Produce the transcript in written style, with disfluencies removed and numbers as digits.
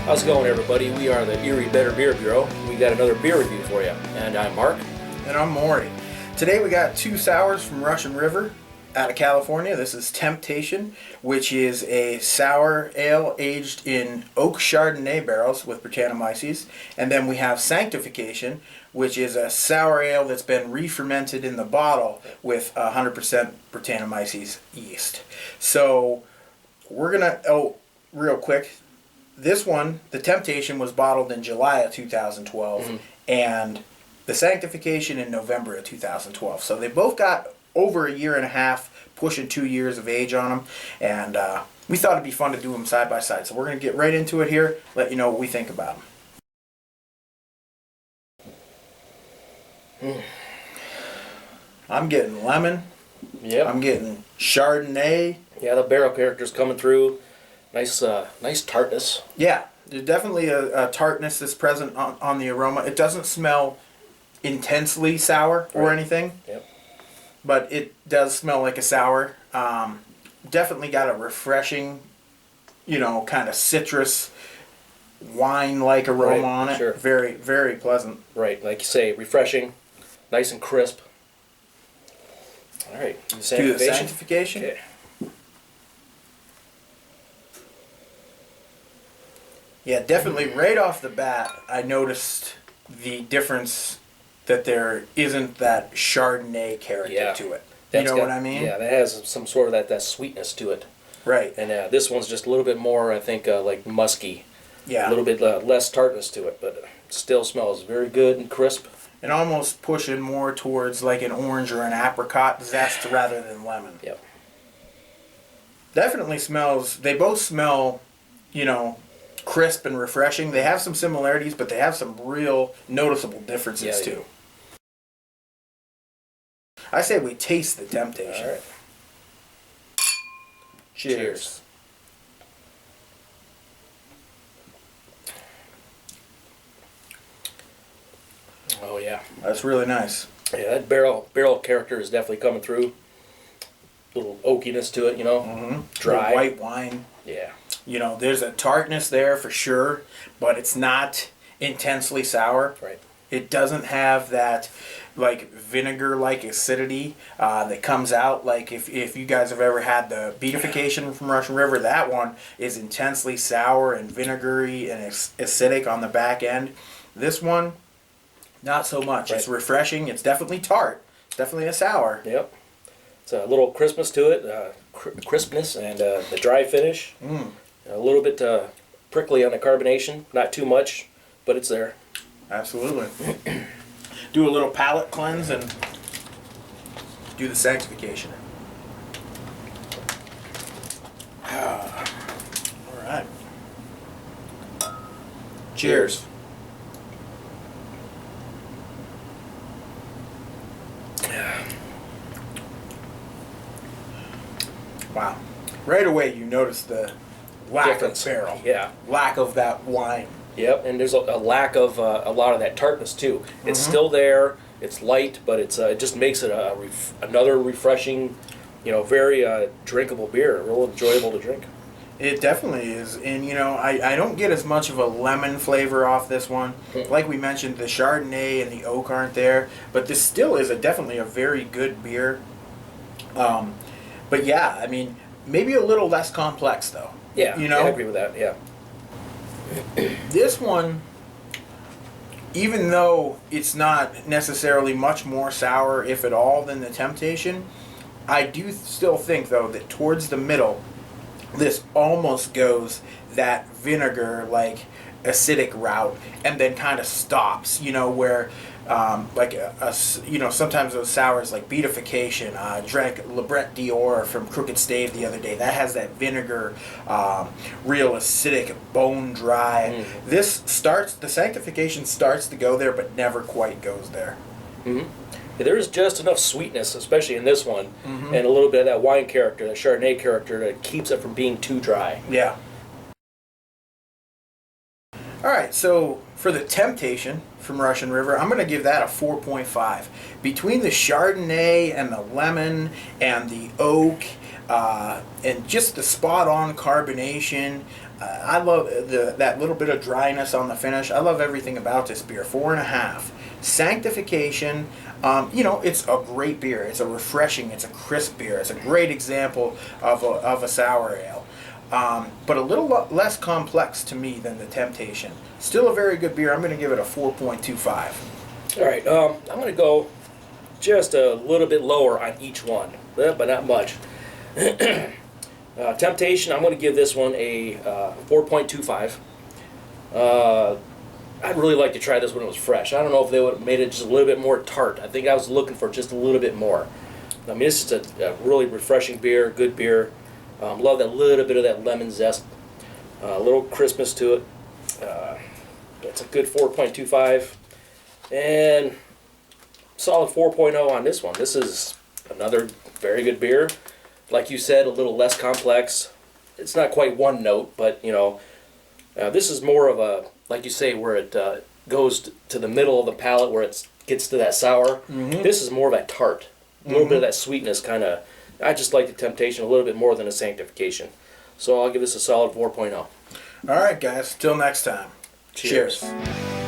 How's it going, everybody? We are the Erie Better Beer Bureau. We got another beer review for you. And I'm Mark. And I'm Maury. Today we got two sours from Russian River out of California. This is Temptation, which is a sour ale aged in oak Chardonnay barrels with Brettanomyces. And then we have Sanctification, which is a sour ale that's been re-fermented in the bottle with 100% Brettanomyces yeast. So we're going to, real quick, this one, the Temptation, was bottled in July of 2012, and the Sanctification in November of 2012. So they both got over a year and a half, pushing 2 years of age on them, and we thought it'd be fun to do them side by side. So we're going to get right into it here, let you know what we think about them. I'm getting lemon. Yep. I'm getting Chardonnay. Yeah, the barrel character's coming through. Nice tartness. Yeah, there's definitely a tartness that's present on the aroma. It doesn't smell intensely sour or anything. Yep. But it does smell like a sour. Definitely got a refreshing, kind of citrus, wine-like aroma on it. Sure. Very, very pleasant. Right, like you say, refreshing, nice and crisp. All right, Do the Sanctification. Okay. Yeah, definitely. Right off the bat, I noticed the difference that there isn't that Chardonnay character to it. You know what I mean? Yeah, that has some sort of that sweetness to it. Right. And this one's just a little bit more, I think, like musky. Yeah. A little bit less tartness to it, but it still smells very good and crisp. And almost pushing more towards like an orange or an apricot zest rather than lemon. Yep. Definitely smells, they both smell, crisp and refreshing. They have some similarities, but they have some real noticeable differences too. I say we taste the Temptation. All right. Cheers. Oh yeah. That's really nice. Yeah, that barrel character is definitely coming through. Little oakiness to it, Dry. Little white wine. Yeah. There's a tartness there for sure, but it's not intensely sour. Right. It doesn't have that like vinegar-like acidity that comes out. Like if you guys have ever had the beatification from Russian River, that one is intensely sour and vinegary and acidic on the back end. This one, not so much. Right. It's refreshing. It's definitely tart. It's definitely a sour. Yep. It's a little crispness to it, crispness, and the dry finish. A little bit prickly on the carbonation. Not too much, but it's there. Absolutely. Do a little palate cleanse and do the Sanctification. All right. Cheers. Wow. Right away you notice the lack of barrel. Yeah. Lack of that wine. Yep, and there's a lack of a lot of that tartness too. It's still there. It's light, but it just makes it another refreshing, very drinkable beer. Real enjoyable to drink. It definitely is, and I don't get as much of a lemon flavor off this one. Like we mentioned, the Chardonnay and the oak aren't there, but this still is definitely a very good beer. But yeah, I mean, maybe a little less complex though. Yeah, I agree with that. Yeah. This one, even though it's not necessarily much more sour, if at all, than the Temptation, I do still think though that towards the middle, this almost goes that vinegar like acidic route and then kind of stops, where sometimes those sours like beatification. I drank Lebret Dior from Crooked Stave the other day. That has that vinegar, real acidic, bone dry. The Sanctification starts to go there, but never quite goes there. There is just enough sweetness, especially in this one, and a little bit of that wine character, that Chardonnay character, that keeps it from being too dry. Yeah. All right, so for the Temptation from Russian River, I'm going to give that a 4.5. Between the Chardonnay and the lemon and the oak and just the spot-on carbonation, I love that little bit of dryness on the finish. I love everything about this beer. 4.5. Sanctification, it's a great beer. It's a refreshing, it's a crisp beer. It's a great example of a sour ale. But a little less complex to me than the Temptation. Still a very good beer. I'm going to give it a 4.25. All right, I'm going to go just a little bit lower on each one, but not much. Temptation, I'm going to give this one a 4.25. I'd really like to try this when it was fresh. I don't know if they would have made it just a little bit more tart. I think I was looking for just a little bit more. I mean, this is a really refreshing beer, good beer. Love that little bit of that lemon zest, a little crispness to it. It's a good 4.25, and solid 4.0 on this one. This is another very good beer. Like you said, a little less complex. It's not quite one note, but this is more of a, like you say, where it goes to the middle of the palate, where it gets to that sour. Mm-hmm. This is more of that tart, a little bit of that sweetness kind of. I just like the Temptation a little bit more than the Sanctification. So I'll give this a solid 4.0. All right, guys. Till next time. Cheers. Cheers.